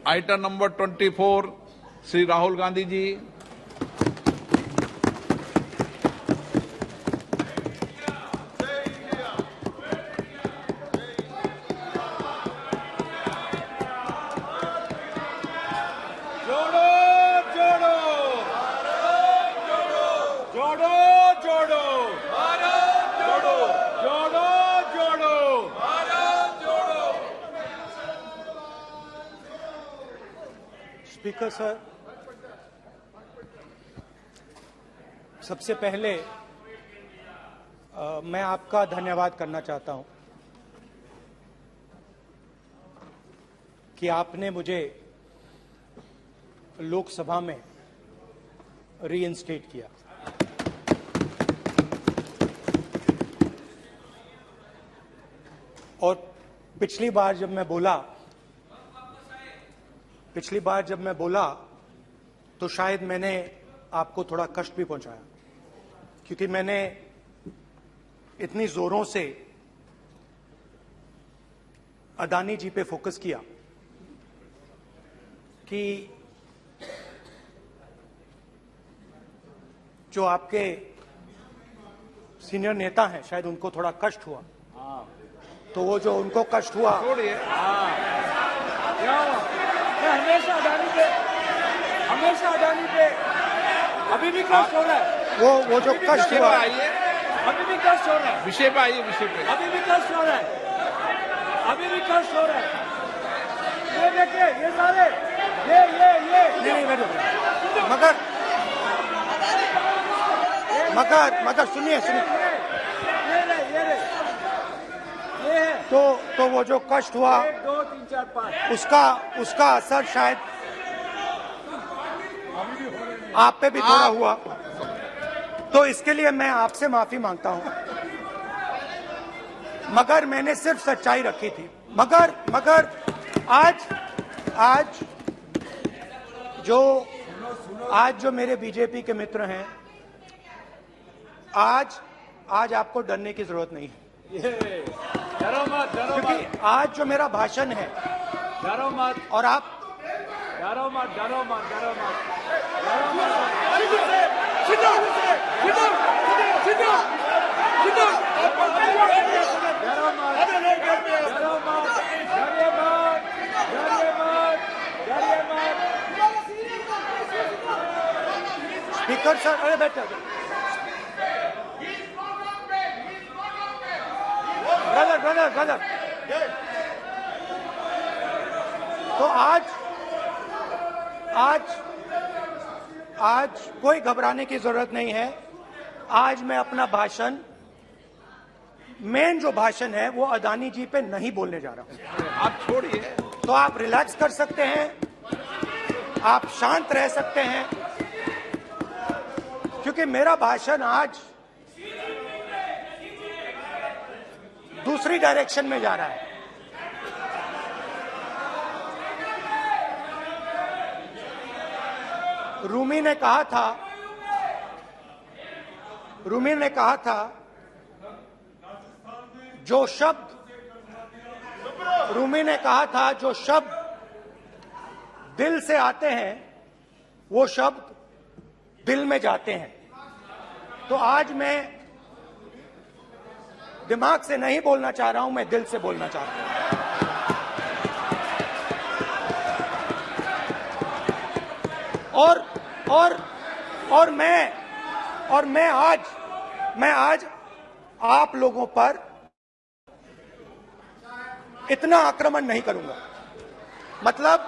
Item number 24 Shri Rahul Gandhi ji. जोड़ो जोड़ो जोड़ो जोड़ो भारत जोड़ो जोड़ो जोड़ो भारत जोड़ो। स्पीकर सर, सबसे पहले मैं आपका धन्यवाद करना चाहता हूं कि आपने मुझे लोकसभा में रीइंस्टेट किया। और पिछली बार जब मैं बोला तो शायद मैंने आपको थोड़ा कष्ट भी पहुंचाया, क्योंकि मैंने इतनी जोरों से अदानी जी पे फोकस किया कि जो आपके सीनियर नेता हैं शायद उनको थोड़ा कष्ट हुआ। तो वो जो उनको कष्ट हुआ, छोड़िए। हमेशा अडानी पे अभी भी कष्ट हो रहा है। वो जो कष्ट विषय हुआ, पे आइए, अभी भी कष्ट हो रहा है। विषय पे आइए, विषय पे। अभी भी कष्ट हो रहा है। अभी भी कष्ट हो रहा है। ये देखिए, ये सारे नहीं मगर सुनिए ये है। तो वो जो कष्ट हुआ 1 2 3 4 5 उसका असर शायद आप पे भी थोड़ा हुआ। तो इसके लिए मैं आपसे माफी मांगता हूं, मगर मैंने सिर्फ सच्चाई रखी थी। मगर आज जो मेरे बीजेपी के मित्र हैं, आज आपको डरने की जरूरत नहीं है, डरो मत क्योंकि आज जो मेरा भाषण है, डरो मत और आप डरो मत स्पीकर सर, अरे बैठो ब्रदर। तो आज कोई घबराने की जरूरत नहीं है। आज मैं अपना भाषण, मेन जो भाषण है वो अदानी जी पे नहीं बोलने जा रहा हूं। आप छोड़िए। तो आप रिलैक्स कर सकते हैं, आप शांत रह सकते हैं, क्योंकि मेरा भाषण आज दूसरी डायरेक्शन में जा रहा है। रूमी ने कहा था जो शब्द दिल से आते हैं वो शब्द दिल में जाते हैं। तो आज मैं दिमाग से नहीं बोलना चाह रहा हूं, मैं दिल से बोलना चाह रहा हूं। और मैं आज आप लोगों पर इतना आक्रमण नहीं करूंगा। मतलब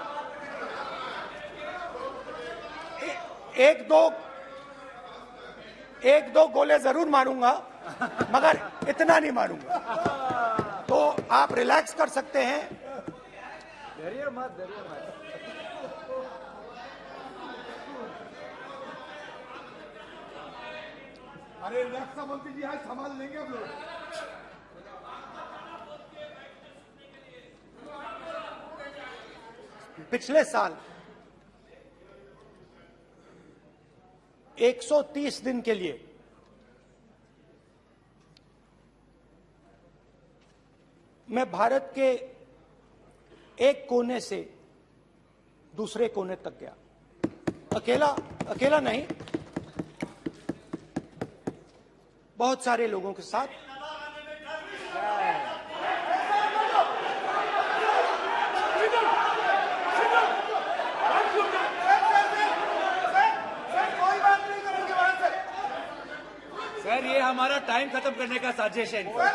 एक दो गोले जरूर मारूंगा, मगर इतना नहीं मारूंगा। तो आप रिलैक्स कर सकते हैं। डरिए मत अरे रक्षा मंत्री जी आज संभाल लेंगे हम लोग। पिछले साल 130 दिन के लिए मैं भारत के एक कोने से दूसरे कोने तक गया। अकेला अकेला नहीं, बहुत सारे लोगों के साथ। सर ये हमारा टाइम खत्म करने का साजिश है इनका।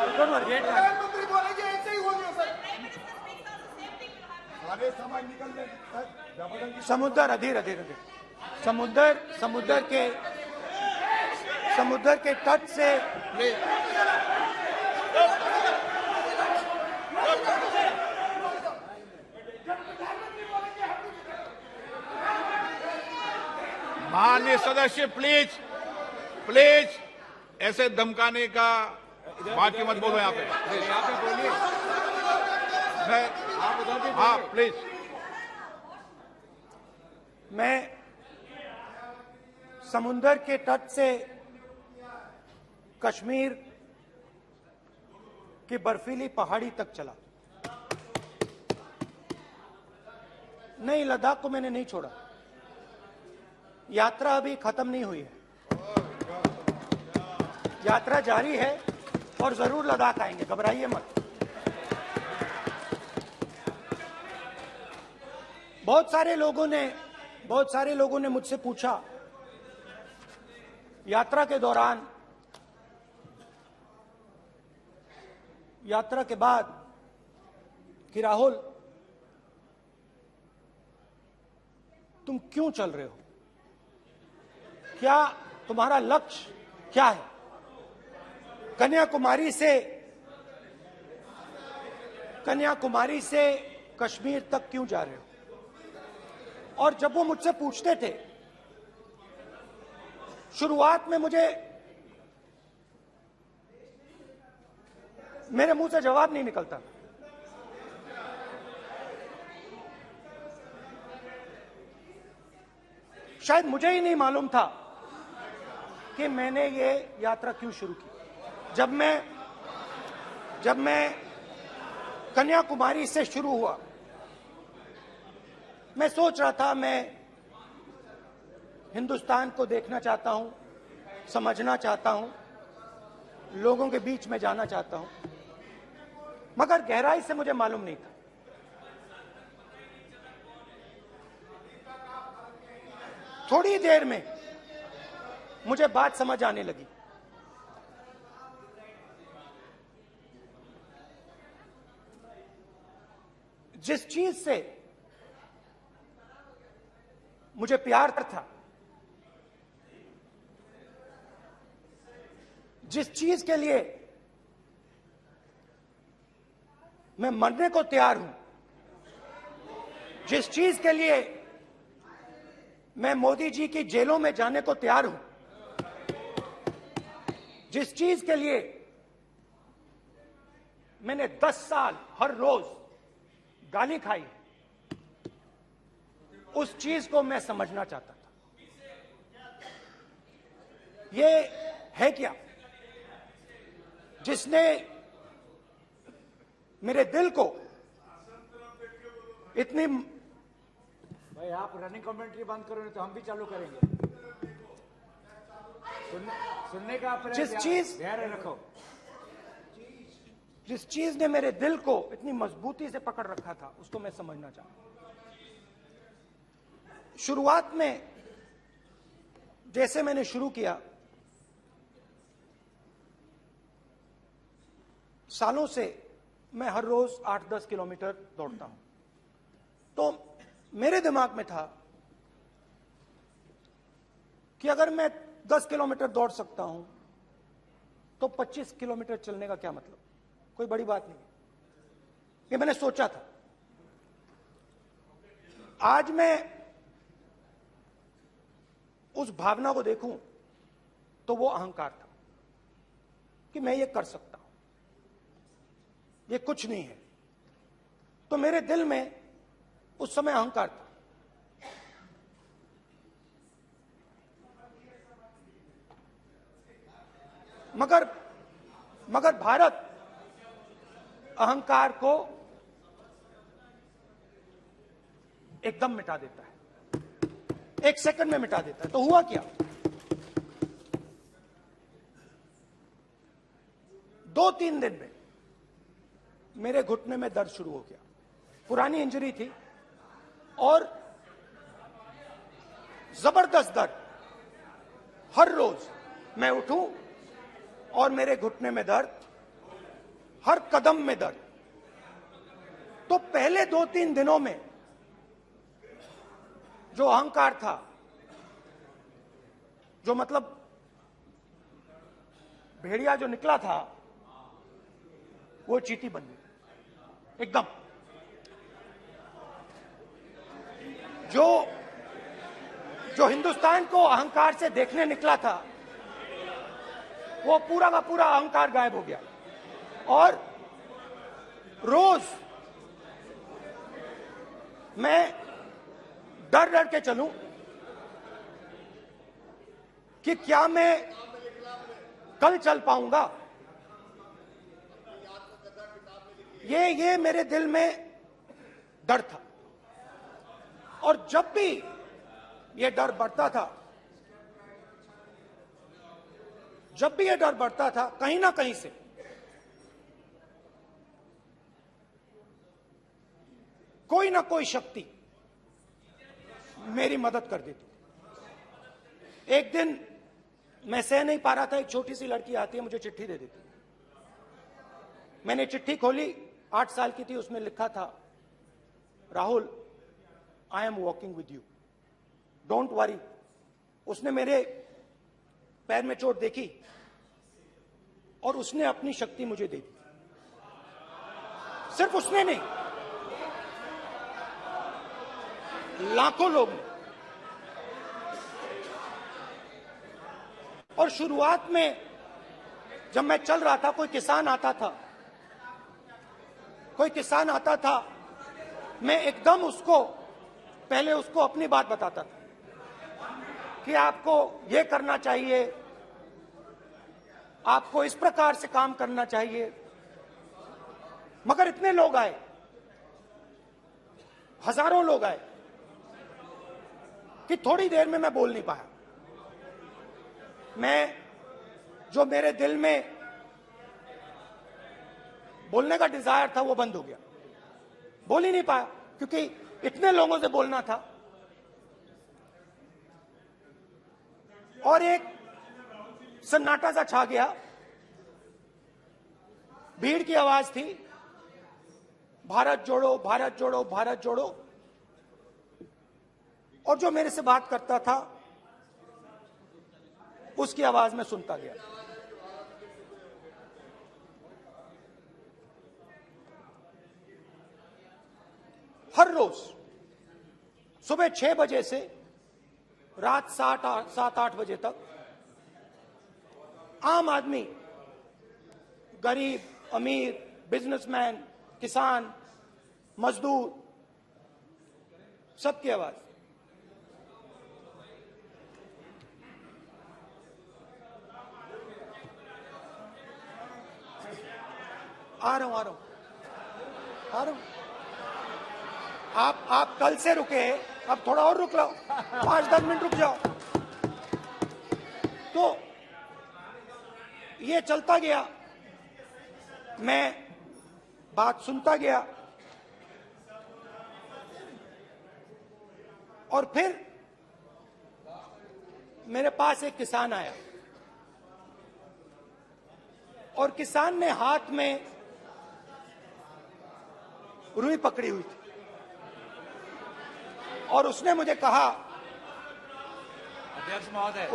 प्रधानमंत्री बोलेंगे ऐसे ही हो गया सर। सारे समाज निकल गए सर, जबरदस्ती समुद्र अधीर अधीर अधीर समुद्र के तट से माननीय सदस्य प्लीज प्लीज ऐसे धमकाने का बात की मत बोलो यहाँ पे। यहाँ पे बोलिए, आप उधर भी हाँ बोलिए। प्लीज। मैं समुद्र के तट से कश्मीर की बर्फीली पहाड़ी तक चला। नहीं, लद्दाख को मैंने नहीं छोड़ा। यात्रा अभी खत्म नहीं हुई है, यात्रा जारी है और जरूर लद्दाख आएंगे, घबराइए मत। बहुत सारे लोगों ने मुझसे पूछा यात्रा के दौरान, यात्रा के बाद कि राहुल तुम क्यों चल रहे हो, क्या तुम्हारा लक्ष्य क्या है, कन्याकुमारी से कश्मीर तक क्यों जा रहे हो। और जब वो मुझसे पूछते थे, शुरुआत में मेरे मुंह से जवाब नहीं निकलता। शायद मुझे ही नहीं मालूम था कि मैंने ये यात्रा क्यों शुरू की। जब मैं कन्याकुमारी से शुरू हुआ, मैं सोच रहा था मैं हिंदुस्तान को देखना चाहता हूं, समझना चाहता हूं, लोगों के बीच में जाना चाहता हूं, मगर गहराई से मुझे मालूम नहीं था। थोड़ी देर में मुझे बात समझ आने लगी। जिस चीज से मुझे प्यार था, जिस चीज के लिए मैं मरने को तैयार हूं, जिस चीज के लिए मैं मोदी जी की जेलों में जाने को तैयार हूं, जिस चीज के लिए मैंने 10 साल हर रोज गाली खाई, उस चीज को मैं समझना चाहता था। ये है क्या जिसने मेरे दिल को इतनी। भाई आप रनिंग कमेंट्री बंद करो, नहीं तो हम भी चालू करेंगे। सुनने का अपना धैर्य रखो। जिस चीज ने मेरे दिल को इतनी मजबूती से पकड़ रखा था, उसको मैं समझना चाहता। शुरुआत में जैसे मैंने शुरू किया, सालों से मैं हर रोज 8-10 किलोमीटर दौड़ता हूं, तो मेरे दिमाग में था कि अगर मैं 10 किलोमीटर दौड़ सकता हूं तो 25 किलोमीटर चलने का क्या मतलब, कोई बड़ी बात नहीं। ये मैंने सोचा था। आज मैं उस भावना को देखूं तो वो अहंकार था कि मैं ये कर सकता हूं, ये कुछ नहीं है। तो मेरे दिल में उस समय अहंकार था। मगर भारत अहंकार को एकदम मिटा देता है, 1 सेकंड में मिटा देता है। तो हुआ क्या, 2-3 दिन में मेरे घुटने में दर्द शुरू हो गया। पुरानी इंजरी थी और जबरदस्त दर्द। हर रोज मैं उठूं और मेरे घुटने में दर्द, हर कदम में दर्द। तो पहले 2-3 दिनों में जो अहंकार था, जो मतलब भेड़िया जो निकला था, वो चींटी बन गई एकदम। जो हिंदुस्तान को अहंकार से देखने निकला था, वो पूरा का पूरा अहंकार गायब हो गया। और रोज मैं डर डर के चलूं कि क्या मैं कल चल पाऊंगा। ये मेरे दिल में डर था। और जब भी ये डर बढ़ता था, कहीं ना कहीं से कोई ना कोई शक्ति मेरी मदद कर देती। एक दिन मैं सह नहीं पा रहा था, एक छोटी सी लड़की आती है, मुझे चिट्ठी दे देती। मैंने चिट्ठी खोली, 8 साल की थी, उसमें लिखा था, Rahul, I am walking with you, don't worry. उसने मेरे पैर में चोट देखी और उसने अपनी शक्ति मुझे दे दी। सिर्फ उसने नहीं, लाखों लोग ने। और शुरुआत में जब मैं चल रहा था, कोई किसान आता था, मैं एकदम पहले उसको अपनी बात बताता था कि आपको ये करना चाहिए, आपको इस प्रकार से काम करना चाहिए। मगर इतने लोग आए, हजारों लोग आए, कि थोड़ी देर में मैं बोल नहीं पाया। जो मेरे दिल में बोलने का डिजायर था, वो बंद हो गया। बोल ही नहीं पाया, क्योंकि इतने लोगों से बोलना था। और एक सन्नाटा सा छा गया, भीड़ की आवाज थी, भारत जोड़ो, भारत जोड़ो, भारत जोड़ो। और जो मेरे से बात करता था, उसकी आवाज में सुनता गया। हर रोज सुबह 6 बजे से रात 7-8 बजे तक आम आदमी, गरीब, अमीर, बिजनेसमैन, किसान, मजदूर, सबकी आवाज। आ रहा हूं। आप कल से रुके, अब थोड़ा और रुक लो, 5-10 मिनट रुक जाओ। तो ये चलता गया, मैं बात सुनता गया। और फिर मेरे पास एक किसान आया, और किसान ने हाथ में रुई पकड़ी हुई थी, और उसने मुझे कहा, अध्यक्ष महोदय,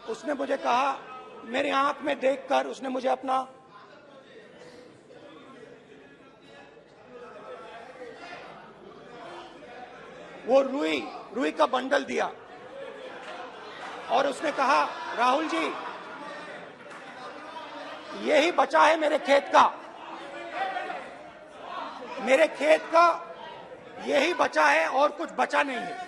उसने मुझे कहा, मेरी आंख में देखकर उसने मुझे अपना वो रुई का बंडल दिया, और उसने कहा, राहुल जी, यही बचा है मेरे खेत का, यही बचा है, और कुछ बचा नहीं है।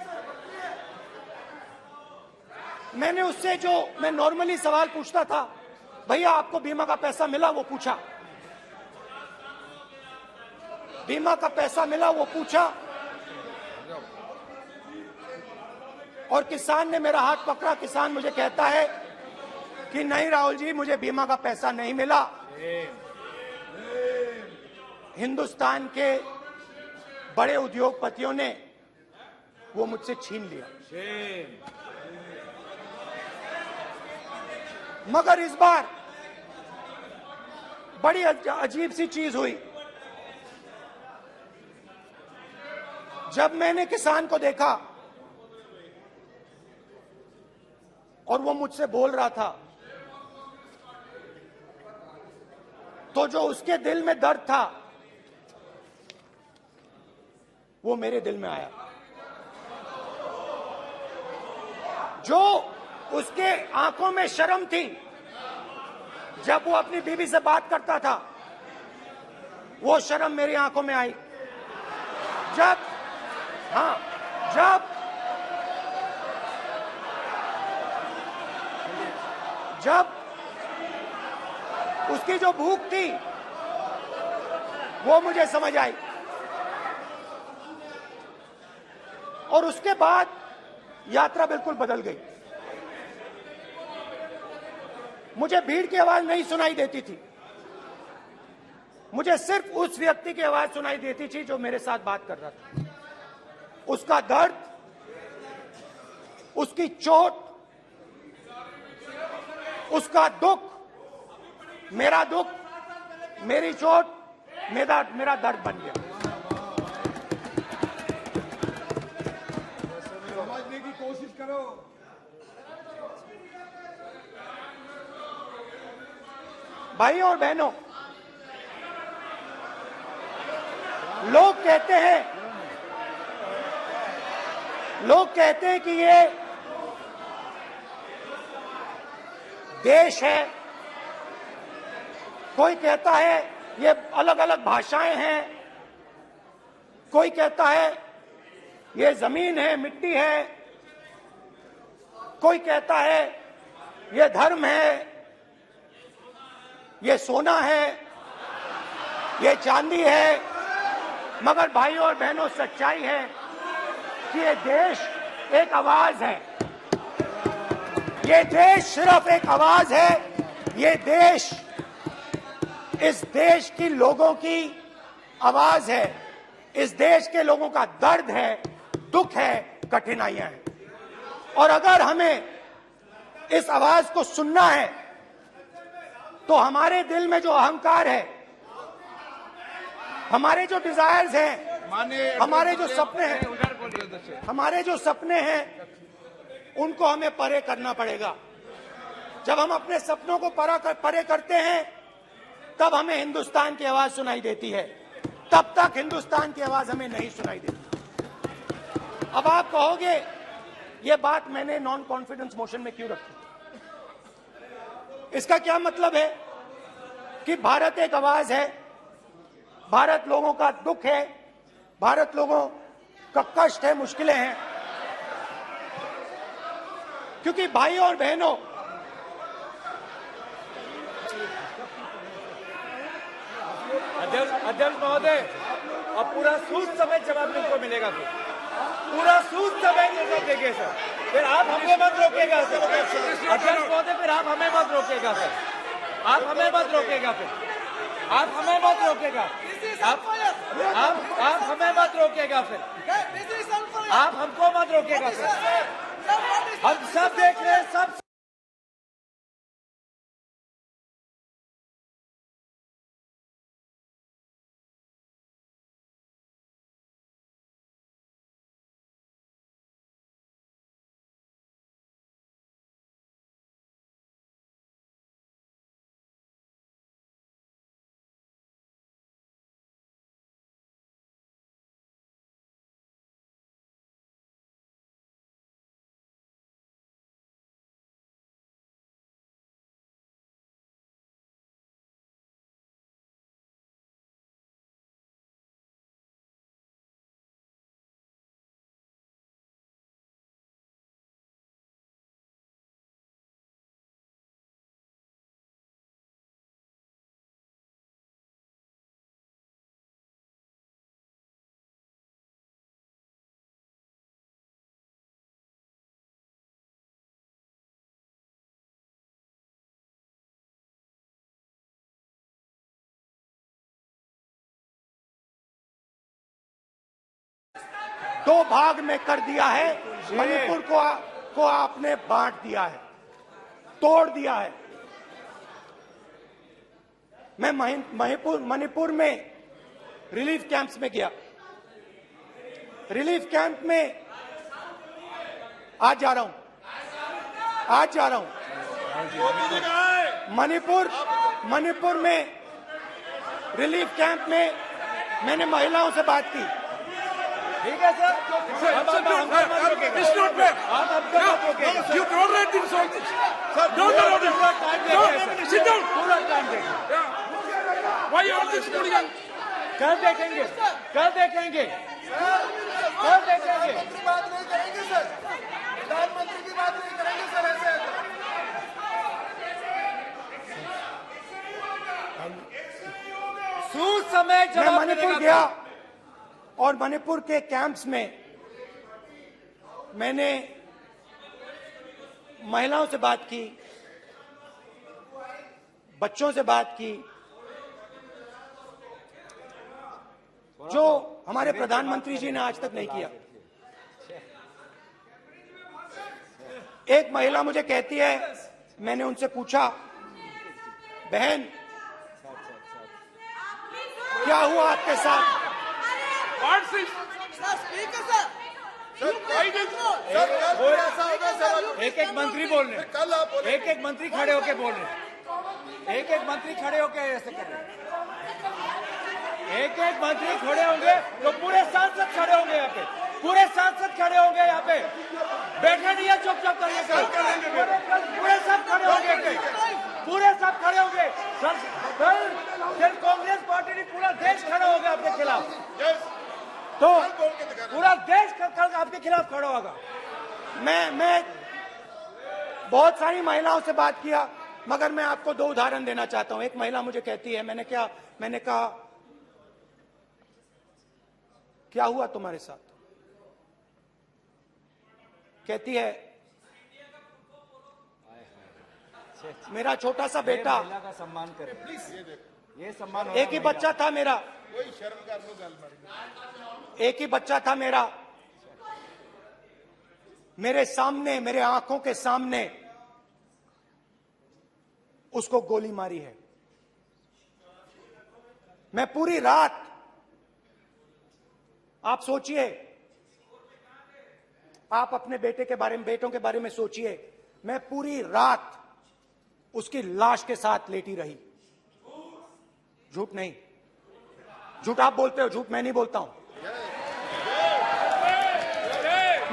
मैंने उससे, जो मैं नॉर्मली सवाल पूछता था, भैया आपको बीमा का पैसा मिला, वो पूछा। बीमा का पैसा मिला वो पूछा, और किसान ने मेरा हाथ पकड़ा। किसान मुझे कहता है कि नहीं राहुल जी, मुझे बीमा का पैसा नहीं मिला, हिंदुस्तान के बड़े उद्योगपतियों ने वो मुझसे छीन लिया। मगर इस बार बड़ी अजीब सी चीज हुई। जब मैंने किसान को देखा और वो मुझसे बोल रहा था, तो जो उसके दिल में दर्द था वो मेरे दिल में आया। जो उसके आंखों में शर्म थी जब वो अपनी बीवी से बात करता था, वो शर्म मेरी आंखों में आई। जब उसकी जो भूख थी वो मुझे समझ आई। और उसके बाद यात्रा बिल्कुल बदल गई। मुझे भीड़ की आवाज नहीं सुनाई देती थी, मुझे सिर्फ उस व्यक्ति की आवाज सुनाई देती थी जो मेरे साथ बात कर रहा था। उसका दर्द, उसकी चोट, उसका दुख, मेरा दुख, मेरी चोट, मेरा दर्द बन गया। समझने की कोशिश करो। भाइयों और बहनों, लोग कहते हैं कि ये देश है, कोई कहता है ये अलग अलग भाषाएं हैं, कोई कहता है ये जमीन है, मिट्टी है, कोई कहता है ये धर्म है, ये सोना है, ये चांदी है। मगर भाइयों और बहनों, सच्चाई है कि ये देश एक आवाज है। ये देश सिर्फ एक आवाज है। ये देश, इस देश की लोगों की आवाज है। इस देश के लोगों का दर्द है, दुख है, कठिनाइयां हैं। और अगर हमें इस आवाज को सुनना है तो हमारे दिल में जो अहंकार है, हमारे जो डिजायर्स हैं, हमारे जो सपने हैं, उनको हमें परे करना पड़ेगा। जब हम अपने सपनों को परे करते हैं, तब हमें हिंदुस्तान की आवाज सुनाई देती है। तब तक हिंदुस्तान की आवाज हमें नहीं सुनाई देती। अब आप कहोगे ये बात मैंने नॉन कॉन्फिडेंस मोशन में क्यों रखी? इसका क्या मतलब है कि भारत एक आवाज है, भारत लोगों का दुख है, भारत लोगों का कष्ट है, मुश्किलें हैं। क्योंकि भाइयों और बहनों, अध्यक्ष महोदय, अब पूरा सूद समेत जवाब तुमको मिलेगा। पूरा सूद समेत जवाब देंगे सर। फिर आप हमें मत रोकेगा सर। अध्यक्ष महोदय, फिर आप हमें मत रोकेगा सर। आप हमें मत रोकेगा। फिर आप हमें मत रोकेगा। आप हमें मत रोकेगा। फिर आप हमको मत रोकेगा सर। हम सब देख रहे हैं, सब दो भाग में कर दिया है। मणिपुर को आपने बांट दिया है, तोड़ दिया है। मैं मणिपुर में रिलीफ कैंप्स में गया। रिलीफ कैंप में आज जा रहा हूं। मणिपुर में रिलीफ कैंप में मैंने महिलाओं से बात की। ठीक है सर, अब हमको मत रोकेगा। It's not fair. आप हमको मत रोकेगा। You tolerate insults. Don't allow this. Sit down. पूरा टाइम देंगे। Yeah. Why you all this hooligan? कल देखेंगे। बात नहीं करेंगे सर, प्रधानमंत्री की बात नहीं करेंगे सर ऐसे। सूद समय मैं जवाब मणिपुर देने गया का। और मणिपुर के कैंप्स में मैंने महिलाओं से बात की, बच्चों से बात की, जो हमारे प्रधानमंत्री जी ने आज तक नहीं किया। एक महिला मुझे कहती है, मैंने उनसे पूछा, बहन क्या हुआ आपके साथ? What's this? एक एक मंत्री बोल रहे हैं। कल आप बोले एक एक मंत्री खड़े होके बोल रहे हैं। एक एक मंत्री खड़े होके ऐसे कर रहे हैं। एक एक मंत्री खड़े होंगे तो पूरे सांसद खड़े होंगे यहाँ पे। पूरे सांसद खड़े होंगे यहाँ पे। बैठे नहीं है, चुपचाप करिए। पूरे सब खड़े होंगे। पूरे सब खड़े होंगे। कल कांग्रेस पार्टी ने पूरा देश खड़ा होगा आपके खिलाफ। तो पूरा देश कल आपके खिलाफ खड़ा होगा। मैं बहुत सारी महिलाओं से बात किया, मगर मैं आपको दो उदाहरण देना चाहता हूं। एक महिला मुझे कहती है, मैंने कहा क्या हुआ तुम्हारे साथ? कहती है, मेरा छोटा सा बेटा, महिला का सम्मान करें प्लीज। ये सम्मान एक ही बच्चा था मेरा, कोई शर्म कर लो गल मारी। एक ही बच्चा था मेरा, मेरे सामने, मेरे आंखों के सामने उसको गोली मारी है। मैं पूरी रात, आप सोचिए, आप अपने बेटों के बारे में सोचिए, मैं पूरी रात उसकी लाश के साथ लेटी रही। झूठ नहीं, झूठ आप बोलते हो, झूठ मैं नहीं बोलता हूं।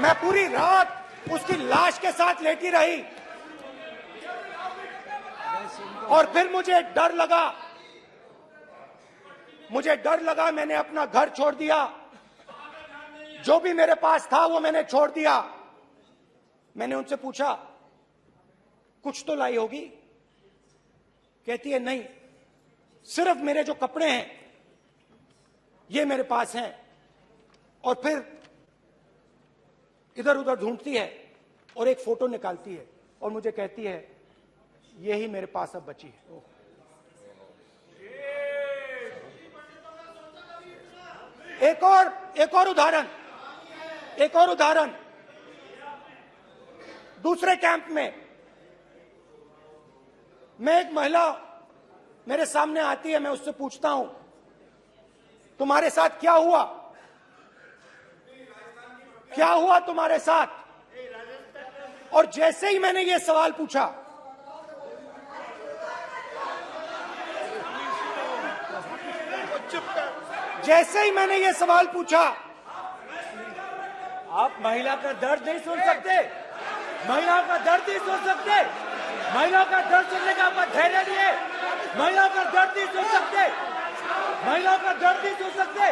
मैं पूरी रात उसकी लाश के साथ लेटी रही और फिर मुझे डर लगा, मैंने अपना घर छोड़ दिया, जो भी मेरे पास था वो मैंने छोड़ दिया। मैंने उनसे पूछा, कुछ तो लाई होगी? कहती है, नहीं, सिर्फ मेरे जो कपड़े हैं ये मेरे पास हैं। और फिर इधर उधर ढूंढती है और एक फोटो निकालती है और मुझे कहती है, यही मेरे पास अब बची है। एक और उदाहरण, दूसरे कैंप में मैं, एक महिला मेरे सामने आती है, मैं उससे पूछता हूं, तुम्हारे साथ क्या हुआ? क्या हुआ तुम्हारे साथ? और जैसे ही मैंने ये सवाल पूछा, आप महिला का दर्द नहीं सुन सकते? महिलाओं का दर्द नहीं सुन सकते? महिलाओं का दर्द सुनने का आपका धैर्य नहीं है? महिलाओं का दर्द नहीं सुन सकते? महिलाओं का दर्द नहीं सुन सकते?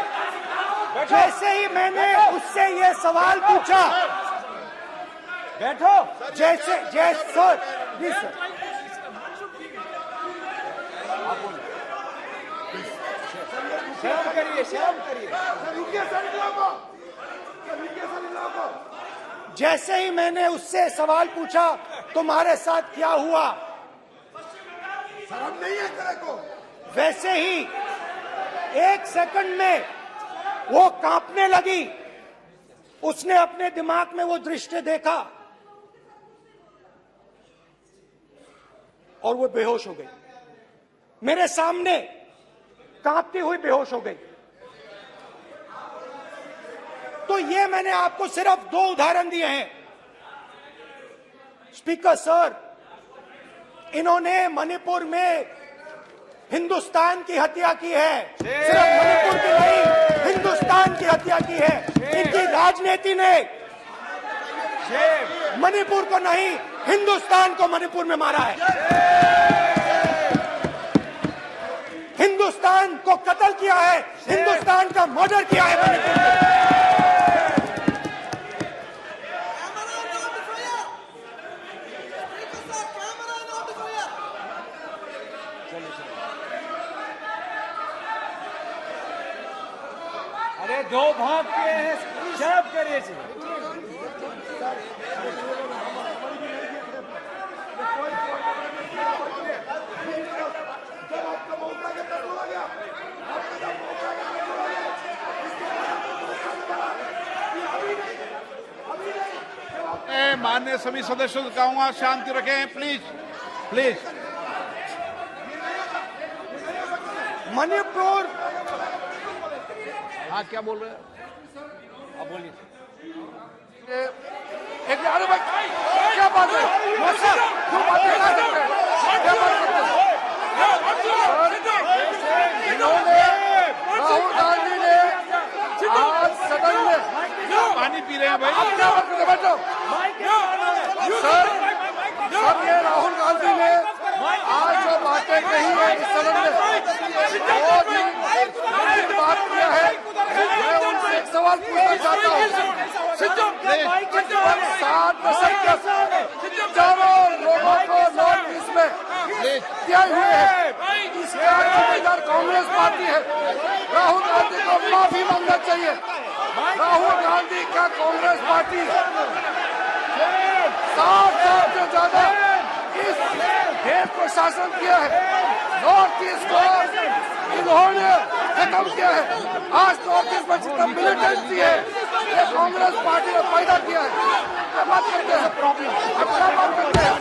जैसे ही मैंने उससे ये सवाल पूछा, बैठो। जैसे सर, प्लीज सर, शर्म करिए। जैसे ही मैंने उससे सवाल पूछा, तुम्हारे साथ क्या हुआ, शर्म नहीं है तेरे को? वैसे ही 1 सेकंड में वो कांपने लगी उसने अपने दिमाग में वो दृश्य देखा और वो बेहोश हो गई, मेरे सामने कांपती हुई बेहोश हो गई। तो ये मैंने आपको सिर्फ 2 उदाहरण दिए हैं। स्पीकर सर, इन्होंने मणिपुर में हिंदुस्तान की हत्या की है, सिर्फ मणिपुर की नहीं, हिंदुस्तान की हत्या की है। इनकी राजनीति ने मणिपुर को नहीं, हिंदुस्तान को मणिपुर में मारा है। हिंदुस्तान को कत्ल किया है, हिंदुस्तान का मर्डर किया है मणिपुर में। अरे 2 भाग के हैं, शराब करिए जी। मैं माननीय सभी सदस्यों से कहूंगा शांति रखें, प्लीज प्लीज। मणिपुर, हाँ क्या बोल रहे हैं? अब बोलिए। एक अरे भाई क्या बात है? क्यों बात नहीं कर सकते? क्या बात करते हैं? इन्होंने राहुल गांधी ने आज सदन में पानी पी रहे हैं भाई। आप क्या बात करते? बैठो सर, सर ये राहुल गांधी ने आज जो बातें कही है इस सदन में बहुत ही गंभीर बात किया है। मैं उनसे एक सवाल पूछना चाहता हूँ। 7 दशक तक हजारों लोगों को नॉर्थ ईस्ट में किया हुए है, इसका जिम्मेदार कांग्रेस पार्टी है। राहुल गांधी को माफी मांगना चाहिए। राहुल गांधी का कांग्रेस पार्टी 7 साल से ज्यादा इस देश को शासन किया है। नॉर्थ ईस्ट को इन्होंने खत्म किया है। आज नॉर्थ ईस्ट में जितना मिलिटेंसी है ये कांग्रेस पार्टी ने पैदा किया है। क्या बात करते हैं? क्या बात करते हैं?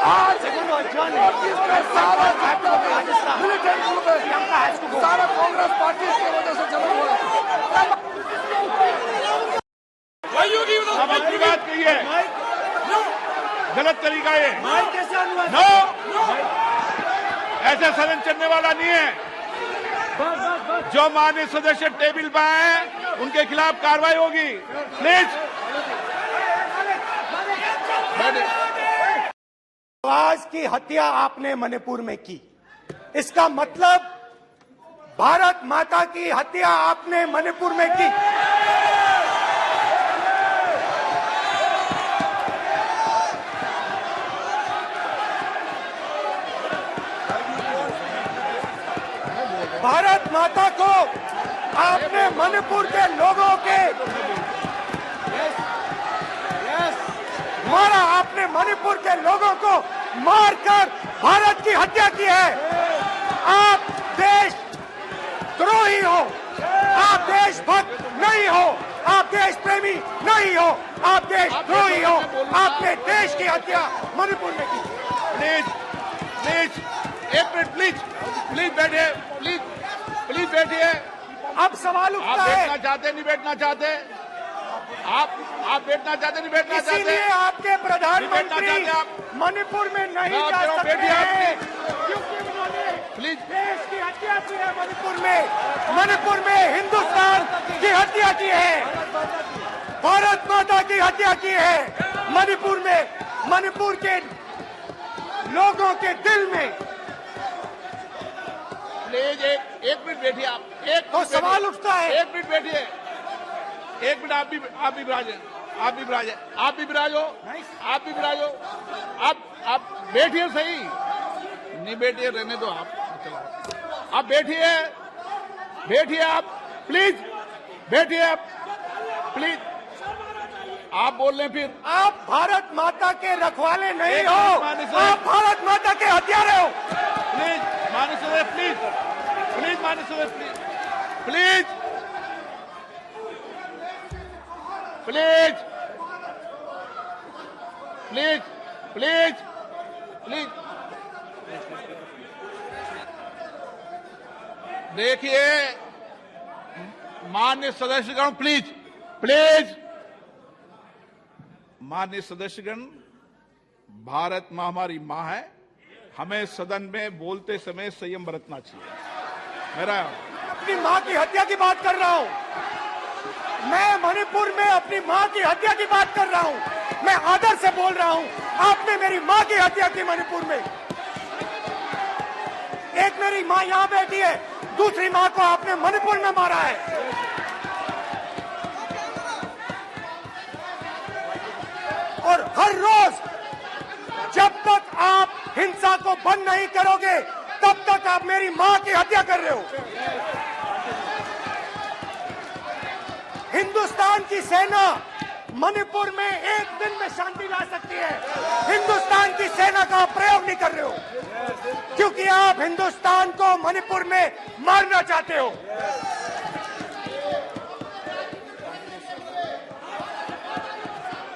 आज नॉर्थ ईस्ट में सारा मिलिटेंट ग्रुप है, सारा कांग्रेस पार्टी की वजह से जन्म हुआ है। आप अपनी बात कहिए, गलत तरीका ये। नो, ऐसा सदन चलने वाला नहीं है। जो माननीय सदस्य टेबल पर आए उनके खिलाफ कार्रवाई होगी। प्लीज आज की हत्या आपने मणिपुर में की, इसका मतलब भारत माता की हत्या आपने मणिपुर में की। भारत माता को आपने मणिपुर के लोगों के मारा, आपने मणिपुर के लोगों को मारकर भारत की हत्या की है। आप देश द्रोही हो, आप देशभक्त नहीं हो, आप देश प्रेमी नहीं हो, आप देश द्रोही हो। आपने देश की हत्या मणिपुर में की। प्लीज प्लीज एक मिनट, प्लीज प्लीज बैठिए, प्लीज प्लीज बैठिए। अब सवाल आप उठता बैठना है, चाहते नहीं बैठना चाहते? आप बैठना चाहते नहीं बैठना चाहते? इसीलिए आपके प्रधानमंत्री चाहते आप? मणिपुर में नहीं आप जा क्यों सकते बैठिए आप? हैं, क्योंकि उन्होंने प्लीज देश की हत्या की है। मणिपुर में हिंदुस्तान की हत्या की है, भारत माता की हत्या की है। मणिपुर में, मणिपुर के लोगों के दिल में। प्लीज एक मिनट बैठिए आप। एक तो मिनट सवाल बैठिए। उठता है, एक मिनट बैठिए, एक मिनट। आप भी विराजे, आप भी विराजे, आप भी विराजो, आप भी विराजो। आप बैठिए सही, नहीं बैठिए रहने दो आप। आप बैठिए, बैठिए आप, प्लीज बैठिए आप, प्लीज। आप बोल रहे हैं फिर। आप भारत माता के रखवाले नहीं एक हो, मिनट माननीय सर। आप भारत माता के हत्यारे हो। प्लीज माननीय सदस्य, प्लीज प्लीज माननीय सदस्य, please please please please please please देखिए माननीय सदस्यगण, प्लीज प्लीज माननीय सदस्यगण, भारत मां हमारी मां है, हमें सदन में बोलते समय संयम बरतना चाहिए। मेरा अपनी मां की हत्या की बात कर रहा हूं। मैं मणिपुर में अपनी मां की हत्या की बात कर रहा हूं। मैं आदर से बोल रहा हूं। आपने मेरी मां की हत्या की मणिपुर में। एक मेरी मां यहां बैठी है, दूसरी मां को आपने मणिपुर में मारा है। और हर रोज जब तक आप हिंसा को बंद नहीं करोगे तब तक आप मेरी मां की हत्या कर रहे हो। हिंदुस्तान की सेना मणिपुर में एक दिन में शांति ला सकती है। हिंदुस्तान की सेना का आप प्रयोग नहीं कर रहे हो क्योंकि आप हिंदुस्तान को मणिपुर में मारना चाहते हो।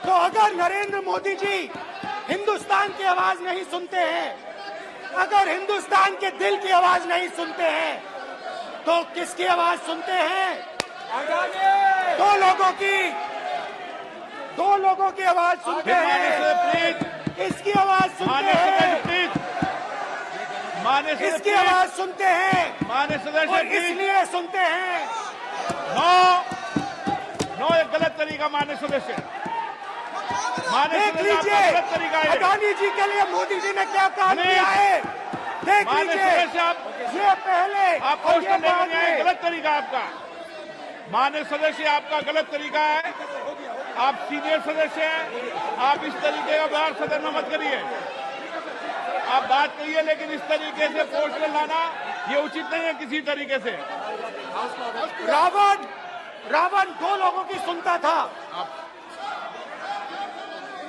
तो अगर नरेंद्र मोदी जी हिंदुस्तान की आवाज नहीं सुनते हैं, अगर हिंदुस्तान के दिल की आवाज नहीं सुनते हैं, तो किसकी आवाज सुनते हैं? दो लोगों की आवाज सुनते हैं। प्लीज इसकी आवाज सुनते हैं, प्लीज माननीय सदस्य, इसकी आवाज सुनते हैं माननीय सदस्य, और प्लीज इसलिए सुनते हैं। नो ये गलत तरीका माननीय सदस्य, माननीय देख सदस्य, आपका लीजिए गलत तरीका है। अडानी जी के लिए मोदी जी ने क्या काम नहीं। किया है। देख माननीय लीजिए, सदस्य, आप ये पहले आपको और उस ये करने बाद में में। गलत तरीका आपका। माननीय सदस्य, आपका गलत तरीका है। आप सीनियर सदस्य हैं, आप इस तरीके का व्यवहार सदन में मत करिए। आप बात करिए, लेकिन इस तरीके से पोस्टर लाना ये उचित नहीं है किसी तरीके से। रावण दो लोगों की सुनता था।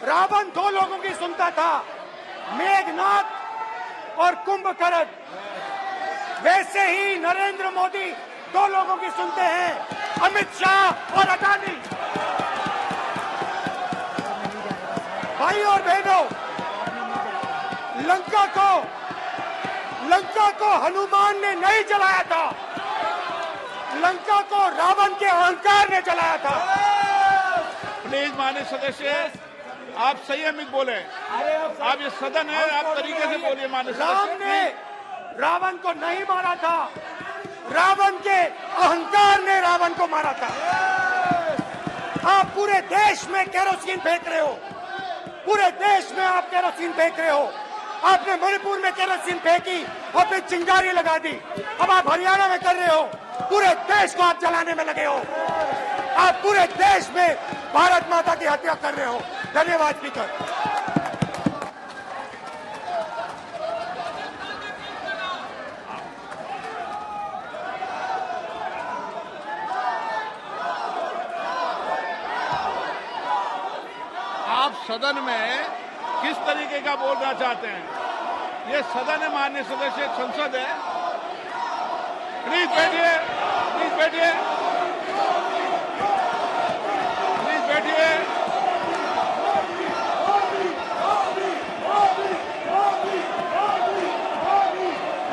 रावण दो लोगों की सुनता था, मेघनाथ और कुंभकर्ण। वैसे ही नरेंद्र मोदी दो लोगों की सुनते हैं, अमित शाह और अडानी। भाई और बहनों, लंका को हनुमान ने नहीं जलाया था, लंका को रावण के अहंकार ने जलाया था। प्लीज माननीय सदस्य, आप संयमित बोले। आप ये सदन है, आप तरीके से बोलिए। माननीय राम सदस्य, ने रावण को नहीं मारा था, रावण के अहंकार ने रावण को मारा था। आप पूरे देश में केरोसिन फेंक रहे हो, पूरे देश में आप केरोसिन फेंक रहे हो। आपने मणिपुर में केरोसिन फेंकी और फिर चिंगारी लगा दी। अब आप हरियाणा में कर रहे हो, पूरे देश को आप जलाने में लगे हो। आप पूरे देश में भारत माता की हत्या कर रहे हो। धन्यवाद स्पीकर। आप सदन में किस तरीके का बोलना चाहते हैं? ये सदन है माननीय सदस्य, संसद है। प्लीज बैठिए, प्लीज बैठिए।